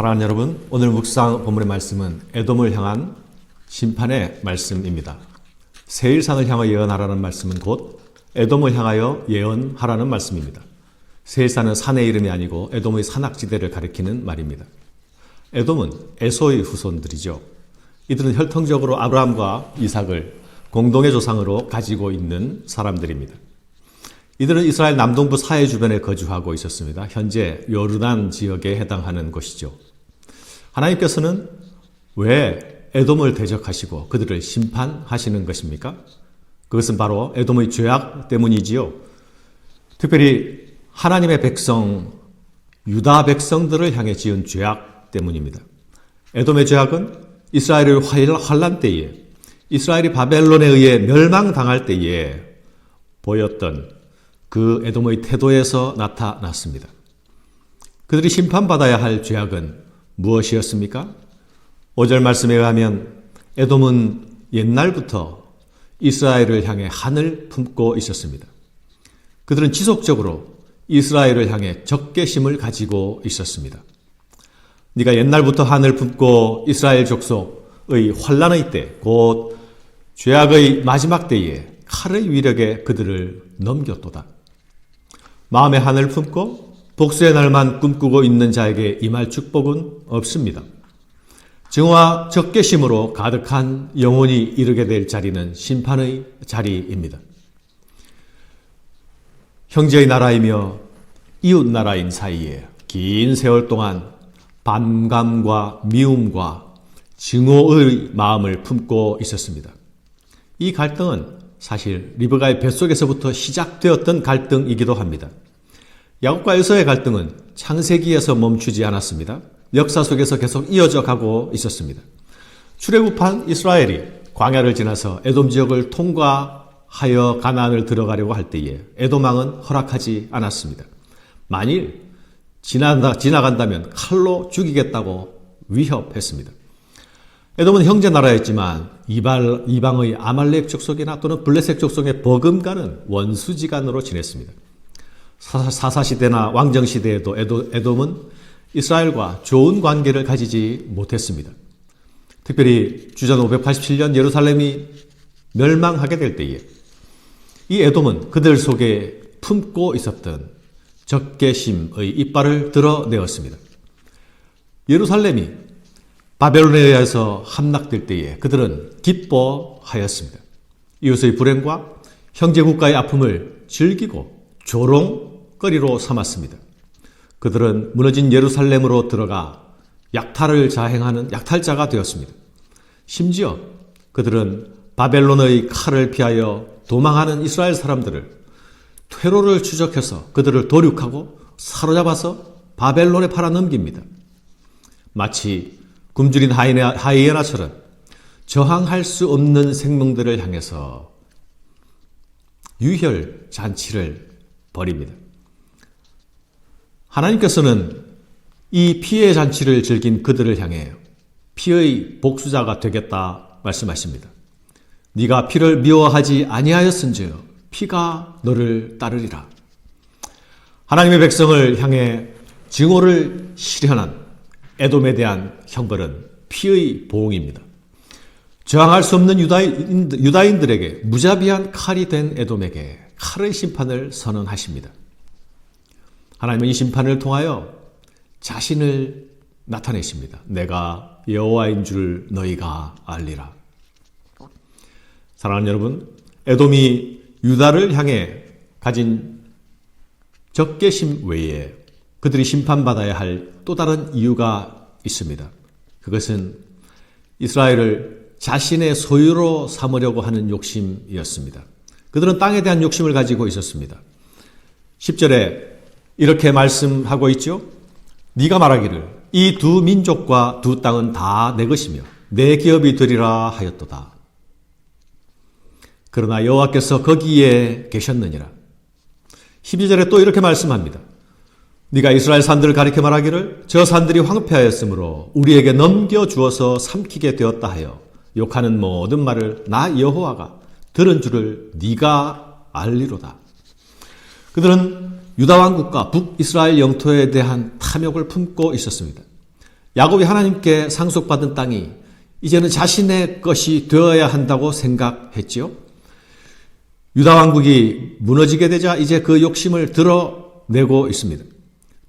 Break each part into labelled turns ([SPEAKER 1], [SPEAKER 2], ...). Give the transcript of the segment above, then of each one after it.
[SPEAKER 1] 사랑하는 여러분, 오늘 묵상 본문의 말씀은 에돔을 향한 심판의 말씀입니다. 세일산을 향하여 예언하라는 말씀은 곧 에돔을 향하여 예언하라는 말씀입니다. 세일산은 산의 이름이 아니고 에돔의 산악지대를 가리키는 말입니다. 에돔은 에서의 후손들이죠. 이들은 혈통적으로 아브라함과 이삭을 공동의 조상으로 가지고 있는 사람들입니다. 이들은 이스라엘 남동부 사해 주변에 거주하고 있었습니다. 현재 요르단 지역에 해당하는 곳이죠. 하나님께서는 왜 에돔을 대적하시고 그들을 심판하시는 것입니까? 그것은 바로 에돔의 죄악 때문이지요. 특별히 하나님의 백성, 유다 백성들을 향해 지은 죄악 때문입니다. 에돔의 죄악은 이스라엘의 환란 때에, 이스라엘이 바벨론에 의해 멸망당할 때에 보였던 그 에돔의 태도에서 나타났습니다. 그들이 심판받아야 할 죄악은 무엇이었습니까? 5절 말씀에 의하면 에돔은 옛날부터 이스라엘을 향해 한을 품고 있었습니다. 그들은 지속적으로 이스라엘을 향해 적개심을 가지고 있었습니다. 네가 옛날부터 한을 품고 이스라엘 족속의 환란의 때, 곧 죄악의 마지막 때에 칼의 위력에 그들을 넘겼도다. 마음의 한을 품고 복수의 날만 꿈꾸고 있는 자에게 임할 축복은 없습니다. 증오와 적개심으로 가득한 영혼이 이르게 될 자리는 심판의 자리입니다. 형제의 나라이며 이웃 나라인 사이에 긴 세월 동안 반감과 미움과 증오의 마음을 품고 있었습니다. 이 갈등은 사실 리브가의 뱃속에서부터 시작되었던 갈등이기도 합니다. 야곱과 에서의 갈등은 창세기에서 멈추지 않았습니다. 역사 속에서 계속 이어져 가고 있었습니다. 출애굽한 이스라엘이 광야를 지나서 에돔 지역을 통과하여 가나안을 들어가려고 할 때에 에돔 왕은 허락하지 않았습니다. 만일 지나간다면 칼로 죽이겠다고 위협했습니다. 에돔은 형제 나라였지만 이방의 아말렉 족속이나 또는 블레셋 족속의 버금가는 원수지간으로 지냈습니다. 사사시대나 왕정시대에도 에돔은 이스라엘과 좋은 관계를 가지지 못했습니다. 특별히 주전 587년 예루살렘이 멸망하게 될 때에 이 에돔은 그들 속에 품고 있었던 적개심의 이빨을 드러내었습니다. 예루살렘이 바벨론에 의해서 함락될 때에 그들은 기뻐하였습니다. 이웃의 불행과 형제국가의 아픔을 즐기고 조롱거리로 삼았습니다. 그들은 무너진 예루살렘으로 들어가 약탈을 자행하는 약탈자가 되었습니다. 심지어 그들은 바벨론의 칼을 피하여 도망하는 이스라엘 사람들을 퇴로를 추적해서 그들을 도륙하고 사로잡아서 바벨론에 팔아넘깁니다. 마치 굶주린 하이에나처럼 저항할 수 없는 생명들을 향해서 유혈 잔치를 벌입니다. 하나님께서는 이 피해 잔치를 즐긴 그들을 향해 피의 복수자가 되겠다 말씀하십니다. 네가 피를 미워하지 아니하였은즉 피가 너를 따르리라. 하나님의 백성을 향해 증오를 실현한 에돔에 대한 형벌은 피의 보응입니다. 저항할 수 없는 유다인들에게 무자비한 칼이 된 에돔에게 칼의 심판을 선언하십니다. 하나님은 이 심판을 통하여 자신을 나타내십니다. 내가 여호와인 줄 너희가 알리라. 사랑하는 여러분, 에돔이 유다를 향해 가진 적개심 외에 그들이 심판받아야 할 또 다른 이유가 있습니다. 그것은 이스라엘을 자신의 소유로 삼으려고 하는 욕심이었습니다. 그들은 땅에 대한 욕심을 가지고 있었습니다. 10절에 이렇게 말씀하고 있죠. 네가 말하기를 이 두 민족과 두 땅은 다 내 것이며 내 기업이 되리라 하였도다. 그러나 여호와께서 거기에 계셨느니라. 12절에 또 이렇게 말씀합니다. 네가 이스라엘 산들을 가리켜 말하기를 저 산들이 황폐하였으므로 우리에게 넘겨주어서 삼키게 되었다 하여 욕하는 모든 말을 나 여호와가 들은 줄을 네가 알리로다. 그들은 유다 왕국과 북이스라엘 영토에 대한 탐욕을 품고 있었습니다. 야곱이 하나님께 상속받은 땅이 이제는 자신의 것이 되어야 한다고 생각했지요. 유다 왕국이 무너지게 되자 이제 그 욕심을 드러내고 있습니다.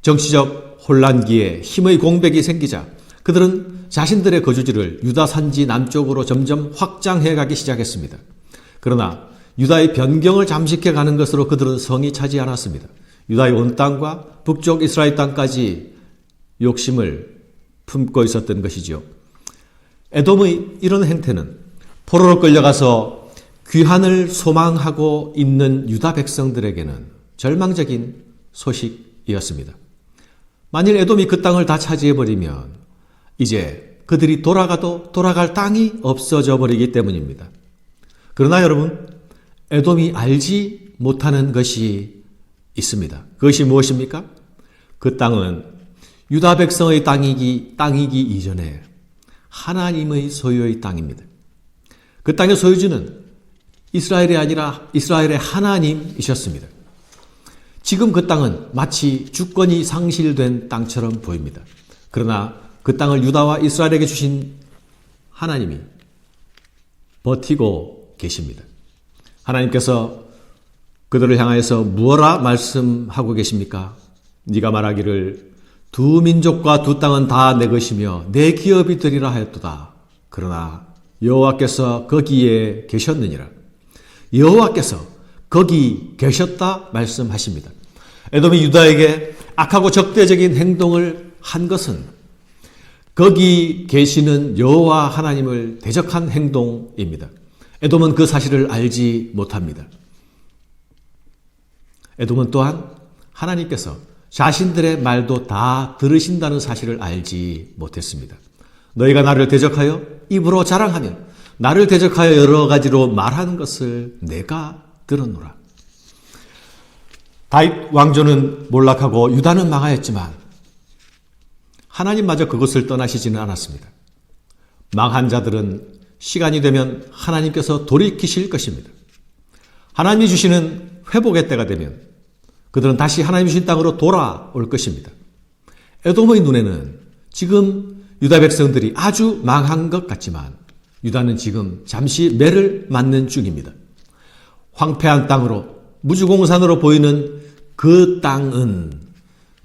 [SPEAKER 1] 정치적 혼란기에 힘의 공백이 생기자 그들은 자신들의 거주지를 유다 산지 남쪽으로 점점 확장해 가기 시작했습니다. 그러나 유다의 변경을 잠식해 가는 것으로 그들은 성이 차지 않았습니다. 유다의 온 땅과 북쪽 이스라엘 땅까지 욕심을 품고 있었던 것이죠. 에돔의 이런 행태는 포로로 끌려가서 귀환을 소망하고 있는 유다 백성들에게는 절망적인 소식이었습니다. 만일 에돔이 그 땅을 다 차지해버리면 이제 그들이 돌아가도 돌아갈 땅이 없어져 버리기 때문입니다. 그러나 여러분, 에돔이 알지 못하는 것이 있습니다. 그것이 무엇입니까? 그 땅은 유다 백성의 땅이기 이전에 하나님의 소유의 땅입니다. 그 땅의 소유주는 이스라엘이 아니라 이스라엘의 하나님이셨습니다. 지금 그 땅은 마치 주권이 상실된 땅처럼 보입니다. 그러나 그 땅을 유다와 이스라엘에게 주신 하나님이 버티고 계십니다. 하나님께서 그들을 향하여서 무엇라 말씀하고 계십니까? 네가 말하기를 두 민족과 두 땅은 다 내 것이며 내 기업이 되리라 하였도다. 그러나 여호와께서 거기에 계셨느니라. 여호와께서 거기 계셨다 말씀하십니다. 에돔이 유다에게 악하고 적대적인 행동을 한 것은 거기 계시는 여호와 하나님을 대적한 행동입니다. 에돔은 그 사실을 알지 못합니다. 에돔은 또한 하나님께서 자신들의 말도 다 들으신다는 사실을 알지 못했습니다. 너희가 나를 대적하여 입으로 자랑하면 나를 대적하여 여러 가지로 말하는 것을 내가 들었노라. 다윗 왕조는 몰락하고 유다는 망하였지만 하나님마저 그것을 떠나시지는 않았습니다. 망한 자들은 시간이 되면 하나님께서 돌이키실 것입니다. 하나님이 주시는 회복의 때가 되면 그들은 다시 하나님 주신 땅으로 돌아올 것입니다. 에돔의 눈에는 지금 유다 백성들이 아주 망한 것 같지만 유다는 지금 잠시 매를 맞는 중입니다. 황폐한 땅으로 무주공산으로 보이는 그 땅은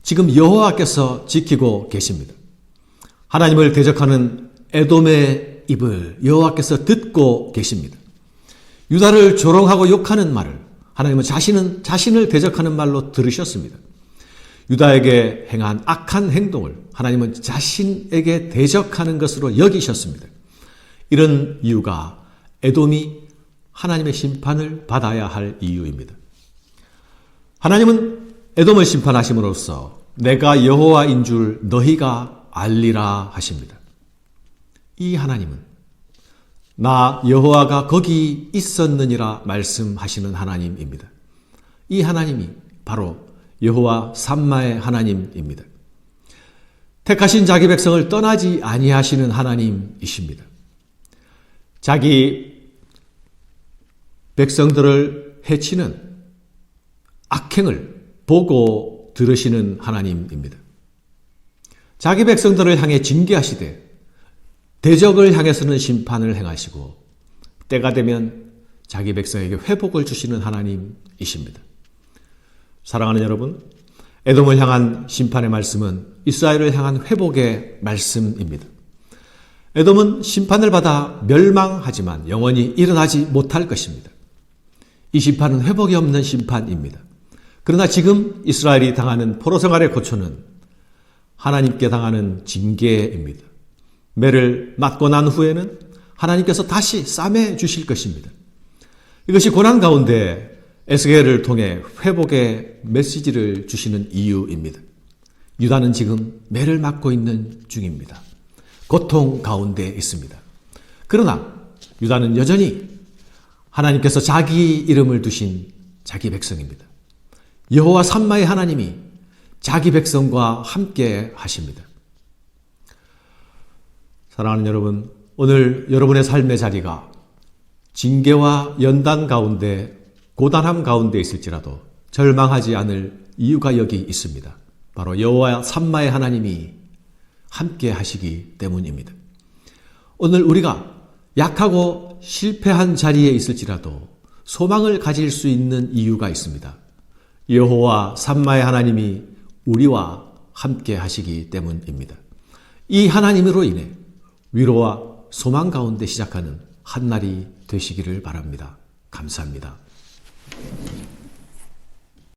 [SPEAKER 1] 지금 여호와께서 지키고 계십니다. 하나님을 대적하는 에돔의 입을 여호와께서 듣고 계십니다. 유다를 조롱하고 욕하는 말을 하나님은 자신을 대적하는 말로 들으셨습니다. 유다에게 행한 악한 행동을 하나님은 자신에게 대적하는 것으로 여기셨습니다. 이런 이유가 에돔이 하나님의 심판을 받아야 할 이유입니다. 하나님은 에돔을 심판하심으로써 내가 여호와인 줄 너희가 알리라 하십니다. 이 하나님은 나 여호와가 거기 있었느니라 말씀하시는 하나님입니다. 이 하나님이 바로 여호와 삼마의 하나님입니다. 택하신 자기 백성을 떠나지 아니하시는 하나님이십니다. 자기 백성들을 해치는 악행을 보고 들으시는 하나님입니다. 자기 백성들을 향해 징계하시되 대적을 향해서는 심판을 행하시고 때가 되면 자기 백성에게 회복을 주시는 하나님이십니다. 사랑하는 여러분, 에돔을 향한 심판의 말씀은 이스라엘을 향한 회복의 말씀입니다. 에돔은 심판을 받아 멸망하지만 영원히 일어나지 못할 것입니다. 이 심판은 회복이 없는 심판입니다. 그러나 지금 이스라엘이 당하는 포로 생활의 고초는 하나님께 당하는 징계입니다. 매를 맞고 난 후에는 하나님께서 다시 싸매 주실 것입니다. 이것이 고난 가운데 에스겔을 통해 회복의 메시지를 주시는 이유입니다. 유다는 지금 매를 맞고 있는 중입니다. 고통 가운데 있습니다. 그러나 유다는 여전히 하나님께서 자기 이름을 두신 자기 백성입니다. 여호와 삼마의 하나님이 자기 백성과 함께 하십니다. 사랑하는 여러분, 오늘 여러분의 삶의 자리가 징계와 연단 가운데 고단함 가운데 있을지라도 절망하지 않을 이유가 여기 있습니다. 바로 여호와 삼마의 하나님이 함께 하시기 때문입니다. 오늘 우리가 약하고 실패한 자리에 있을지라도 소망을 가질 수 있는 이유가 있습니다. 여호와 삼마의 하나님이 우리와 함께 하시기 때문입니다. 이 하나님으로 인해 위로와 소망 가운데 시작하는 한 날이 되시기를 바랍니다. 감사합니다.